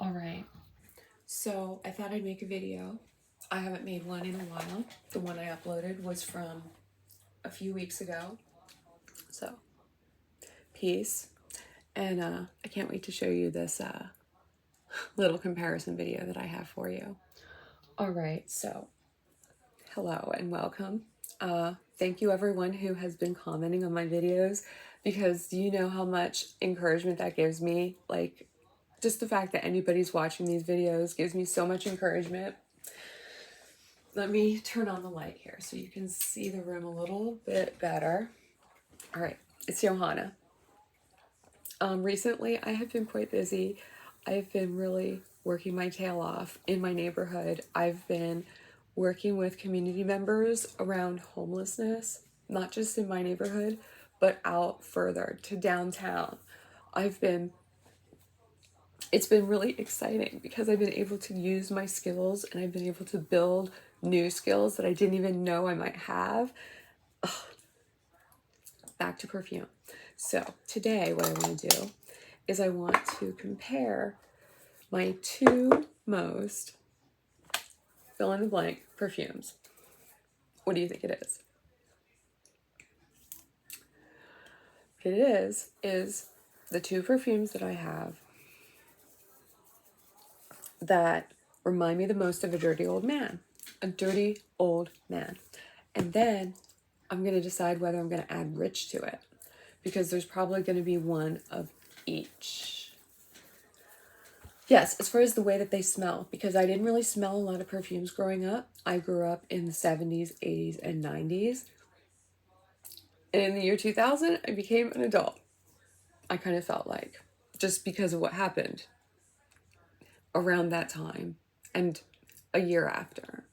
Alright, so I thought I'd make a video. I haven't made one in a while. The one I uploaded was from a few weeks ago. So, peace. And I can't wait to show you this little comparison video that I have for you. Alright, so hello and welcome. Thank you everyone who has been commenting on my videos, because do you know how much encouragement that gives me? Like, just the fact that anybody's watching these videos gives me so much encouragement. Let me turn on the light here so you can see the room a little bit better. All right, it's Johanna. Recently, I have been quite busy. I've been really working my tail off in my neighborhood. I've been working with community members around homelessness, not just in my neighborhood, but out further to downtown. It's been really exciting because I've been able to use my skills and I've been able to build new skills that I didn't even know I might have. Ugh. Back to perfume. So today what I want to do is I want to compare my two most fill in the blank perfumes. What do you think it is? What it is the two perfumes that I have that remind me the most of a dirty old man. A dirty old man. And then I'm going to decide whether I'm going to add rich to it, because there's probably going to be one of each. Yes, as far as the way that they smell, because I didn't really smell a lot of perfumes growing up. I grew up in the 70s, 80s, and 90s. And in the year 2000, I became an adult. I kind of felt like, just because of what happened around that time and a year after.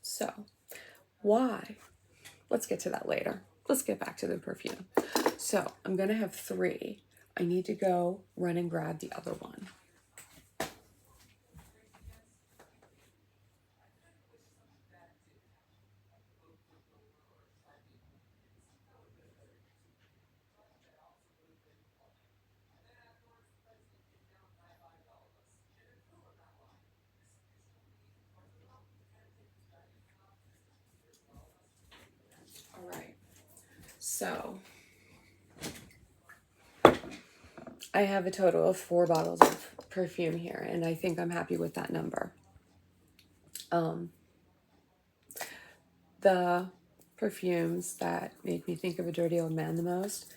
So, why? Let's get to that later. Let's get back to the perfume. So, I'm going to have three. I need to go run and grab the other one. All right. So, I have a total of 4 bottles of perfume here, and I think I'm happy with that number. The perfumes that make me think of a dirty old man the most,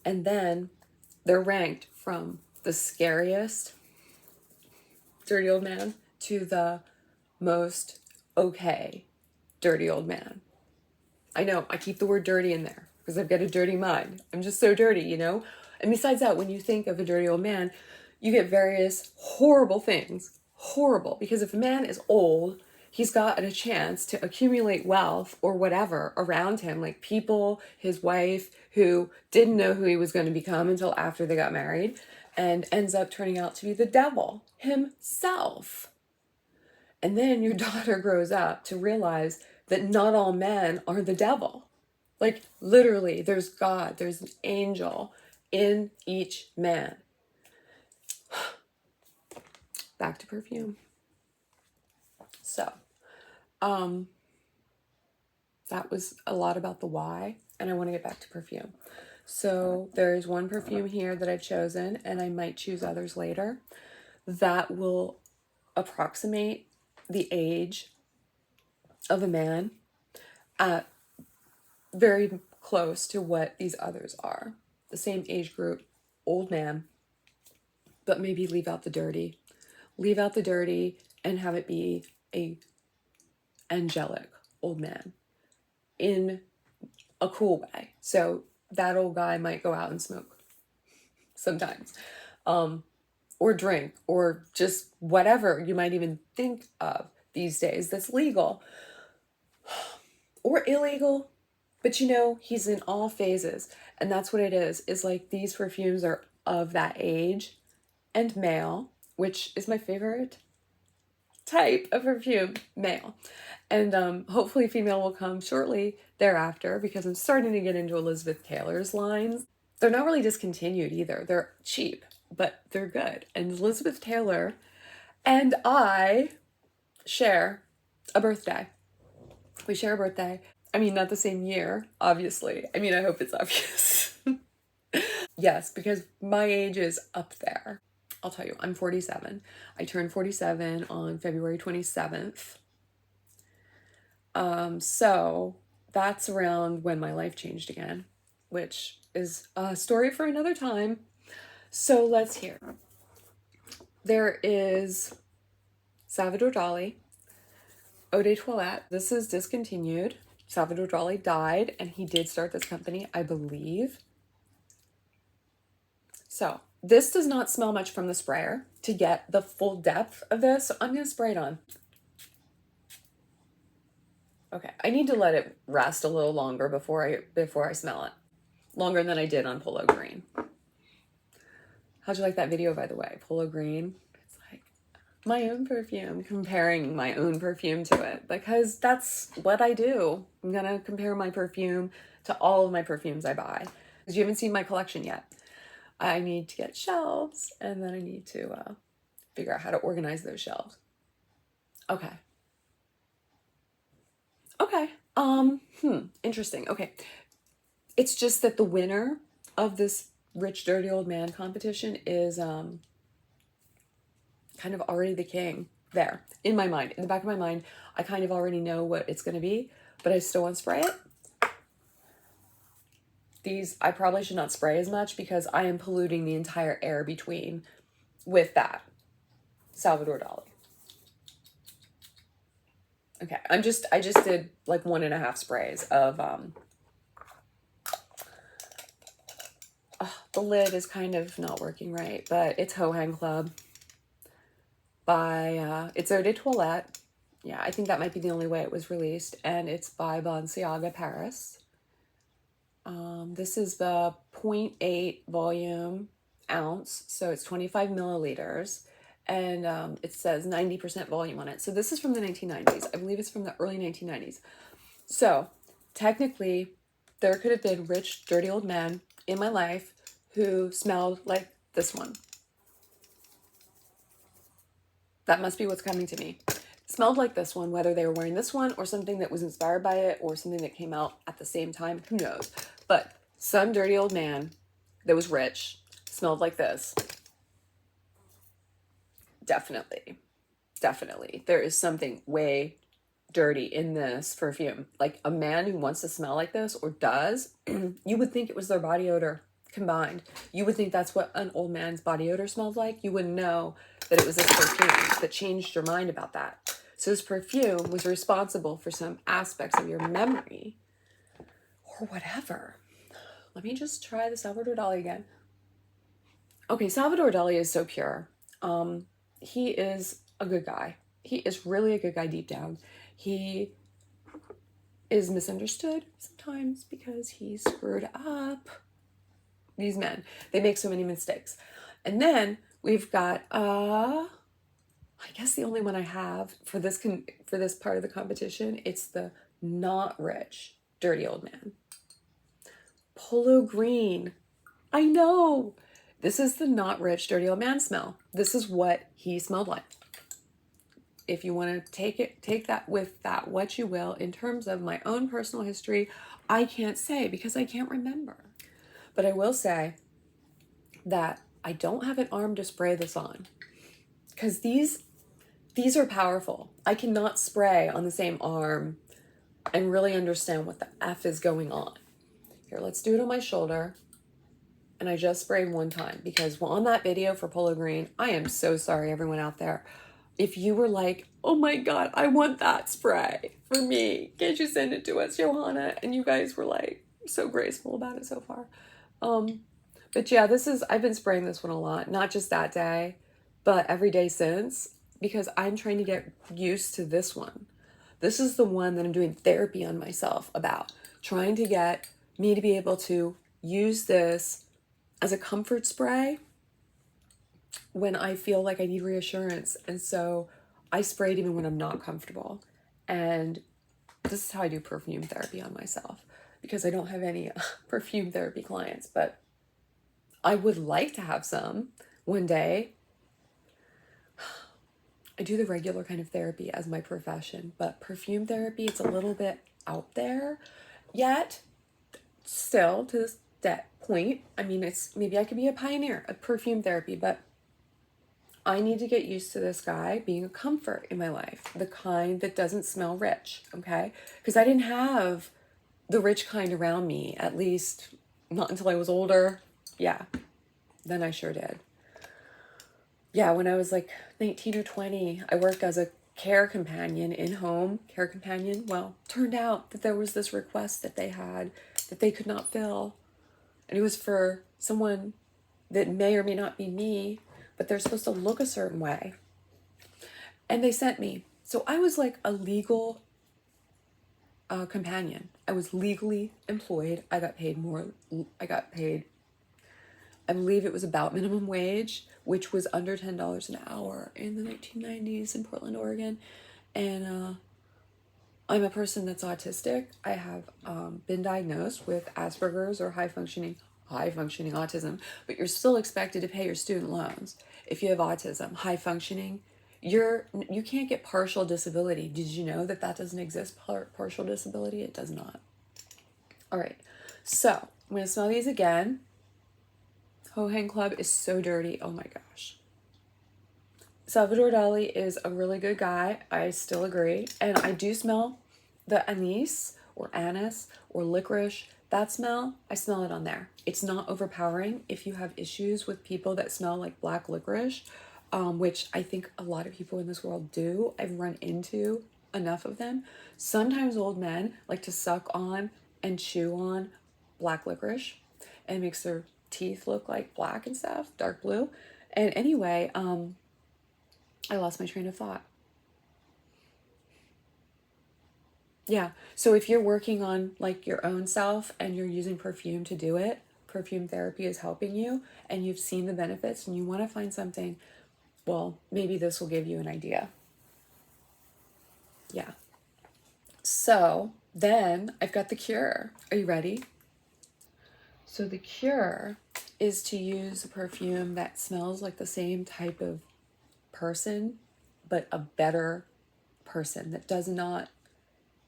and then they're ranked from the scariest dirty old man to the most okay dirty old man. I know, I keep the word dirty in there because I've got a dirty mind. I'm just so dirty, you know? And besides that, when you think of a dirty old man, you get various horrible things. Horrible. Because if a man is old, he's got a chance to accumulate wealth or whatever around him, like people, his wife, who didn't know who he was going to become until after they got married, and ends up turning out to be the devil himself. And then your daughter grows up to realize that not all men are the devil. Like, literally, there's God, there's an angel in each man. Back to perfume. So, that was a lot about the why, and I want to get back to perfume. So there's one perfume here that I've chosen, and I might choose others later, that will approximate the age of a man at very close to what these others are. The same age group, old man, but maybe leave out the dirty. Leave out the dirty and have it be a angelic old man in a cool way. So that old guy might go out and smoke sometimes, or drink, or just whatever you might even think of these days that's legal or illegal. But you know, he's in all phases, and that's what it is like these perfumes are of that age and male, which is my favorite type of perfume, male. And hopefully female will come shortly thereafter, because I'm starting to get into Elizabeth Taylor's lines. They're not really discontinued either. They're cheap. but they're good. And Elizabeth Taylor and I share a birthday. We share a birthday. I mean, not the same year, obviously. I mean, I hope it's obvious. Yes, because my age is up there. I'll tell you, I'm 47. I turned 47 on February 27th. So that's around when my life changed again, which is a story for another time. So let's hear. There is Salvador Dali, Eau de Toilette. This is discontinued. Salvador Dali died, and he did start this company, I believe. So this does not smell much from the sprayer to get the full depth of this. So I'm going to spray it on. Okay, I need to let it rest a little longer before I smell it. Longer than I did on Polo Green. How'd you like that video, by the way? Polo Green. It's like my own perfume, comparing my own perfume to it, because that's what I do. I'm gonna compare my perfume to all of my perfumes I buy. Because you haven't seen my collection yet. I need to get shelves, and then I need to figure out how to organize those shelves. Okay. Okay. Interesting. Okay. It's just that the winner of this rich, dirty old man competition is kind of already the king there. In my mind, in the back of my mind, I kind of already know what it's going to be, but I still want to spray it. These, I probably should not spray as much because I am polluting the entire air between with that. Salvador Dali. Okay, I just did like 1.5 sprays of, the lid is kind of not working right, but it's Hohang Club by, it's Eau de Toilette. Yeah, I think that might be the only way it was released, and it's by Balenciaga Paris. This is the 0.8 volume ounce, so it's 25 milliliters, and it says 90% volume on it. So this is from the 1990s. I believe it's from the early 1990s. So technically, there could have been rich, dirty old men in my life who smelled like this one. That must be what's coming to me. Smelled like this one, whether they were wearing this one or something that was inspired by it or something that came out at the same time, who knows. But some dirty old man that was rich smelled like this. Definitely. Definitely. There is something way dirty in this perfume. Like a man who wants to smell like this or does, you would think it was their body odor combined. You would think that's what an old man's body odor smelled like. You wouldn't know that it was this perfume that changed your mind about that. So this perfume was responsible for some aspects of your memory or whatever. Let me just try the Salvador Dali again. Okay, Salvador Dali is so pure. He is a good guy. He is really a good guy deep down. He is misunderstood sometimes because he screwed up. These men, they make so many mistakes. And then we've got, I guess the only one I have for this part of the competition, it's the not rich, dirty old man. Polo Green. I know. This is the not rich, dirty old man smell. This is what he smelled like. If you want to take that with that what you will. In terms of my own personal history, I can't say because I can't remember. But I will say that I don't have an arm to spray this on because these are powerful. I cannot spray on the same arm and really understand what the F is going on. Here, let's do it on my shoulder. And I just sprayed one time because on that video for Polo Green, I am so sorry everyone out there. If you were like, oh my God, I want that spray for me. Can't you send it to us, Johanna? And you guys were like so graceful about it so far. But yeah, I've been spraying this one a lot, not just that day, but every day since, because I'm trying to get used to this one. This is the one that I'm doing therapy on myself about, trying to get me to be able to use this as a comfort spray when I feel like I need reassurance. And so I spray it even when I'm not comfortable. And this is how I do perfume therapy on myself, because I don't have any perfume therapy clients, but I would like to have some one day, I do the regular kind of therapy as my profession, but perfume therapy, it's a little bit out there. Yet, still to this point, I mean, it's maybe I could be a pioneer of perfume therapy, but I need to get used to this guy being a comfort in my life, the kind that doesn't smell rich, okay? Because I didn't have the rich kind around me, at least not until I was older. Yeah, then I sure did. Yeah, when I was like 19 or 20, I worked as a care companion, in-home care companion. Well, turned out that there was this request that they had that they could not fill. And it was for someone that may or may not be me, but they're supposed to look a certain way. And they sent me. So I was like a legal companion. I was legally employed. I got paid more. I believe it was about minimum wage, which was under $10 an hour in the 1990s in Portland, Oregon. And I'm a person that's autistic. I have been diagnosed with Asperger's or high functioning autism, but you're still expected to pay your student loans if you have autism. High functioning, you can't get partial disability. Did you know that doesn't exist? Partial disability, it does not. All right, so I'm gonna smell these again. Hohen Club is so dirty. Oh my gosh. Salvador Dali is a really good guy. I still agree. And I do smell the anise or licorice. That smell, I smell it on there. It's not overpowering. If you have issues with people that smell like black licorice, which I think a lot of people in this world do, I've run into enough of them. Sometimes old men like to suck on and chew on black licorice, and it makes their teeth look like black and stuff, dark blue. And anyway, I lost my train of thought. Yeah, so if you're working on like your own self and you're using perfume to do it, perfume therapy is helping you, and you've seen the benefits and you want to find something, well, maybe this will give you an idea. Yeah. So then I've got the cure. Are you ready? So the cure is to use a perfume that smells like the same type of person, but a better person that does not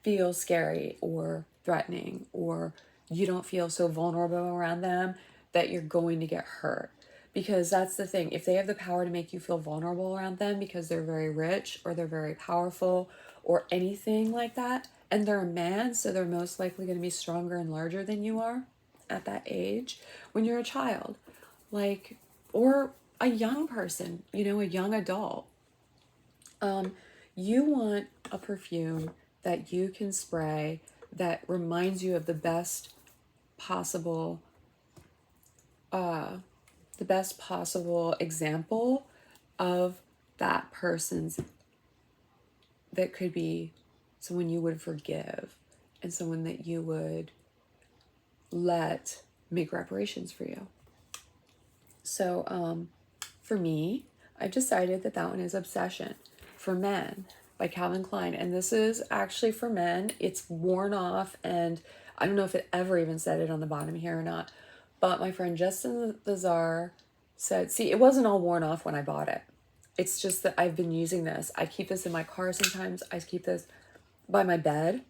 feel scary or threatening, or you don't feel so vulnerable around them that you're going to get hurt. Because that's the thing. If they have the power to make you feel vulnerable around them because they're very rich or they're very powerful or anything like that, and they're a man, so they're most likely going to be stronger and larger than you are at that age when you're a child, like, or a young person, a young adult. You want a perfume that you can spray that reminds you of the best possible example of that person's, that could be someone you would forgive and someone that you would let make reparations for you. So for me, I've decided that one is Obsession for Men by Calvin Klein. And this is actually for men. It's worn off, and I don't know if it ever even said it on the bottom here or not. But my friend Justin the Czar said, see, it wasn't all worn off when I bought it. It's just that I've been using this. I keep this in my car sometimes. I keep this by my bed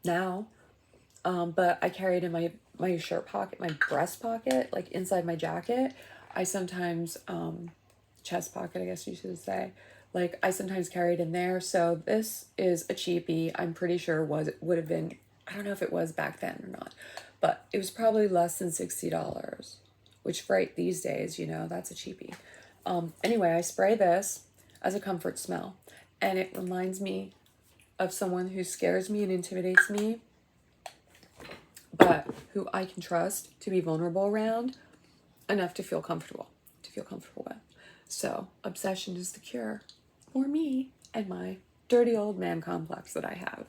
now. But I carry it in my shirt pocket, my breast pocket, like inside my jacket. I sometimes, chest pocket, I guess you should say. Like, I sometimes carry it in there. So this is a cheapie. I'm pretty sure would have been, I don't know if it was back then or not, but it was probably less than $60, which right these days, that's a cheapie. Anyway, I spray this as a comfort smell, and it reminds me of someone who scares me and intimidates me, but who I can trust to be vulnerable around enough to feel comfortable with. So Obsession is the cure for me and my dirty old man complex that I have.